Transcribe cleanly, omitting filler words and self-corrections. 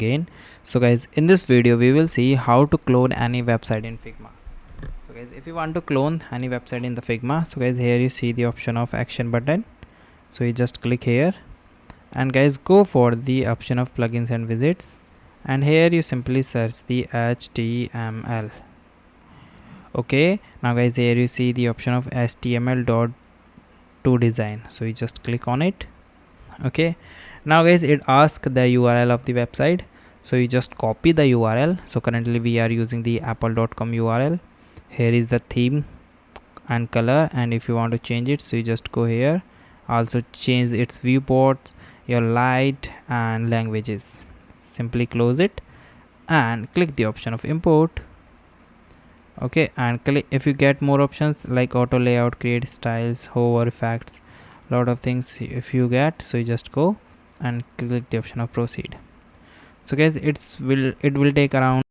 again. So guys, in this video we will see how to clone any website in Figma. So guys, if you want to clone any website in the Figma, so guys, here you see the option of action button. So you just click here, and guys, go for the option of plugins and widgets, and here you simply search the HTML. Okay, now guys, here you see the option of HTML.to design, so you just click on it. Okay, now guys, it asks the URL of the website, so you just copy the URL. So currently we are using the apple.com URL. Here is the theme and color, and if you want to change it, so you just go here, also change its viewports, your light and languages. Simply close it and click the option of import. Okay, and click if you get more options like auto layout, create styles, hover effects, lot of things if you get, so you just go and click the option of proceed. So guys, it will take around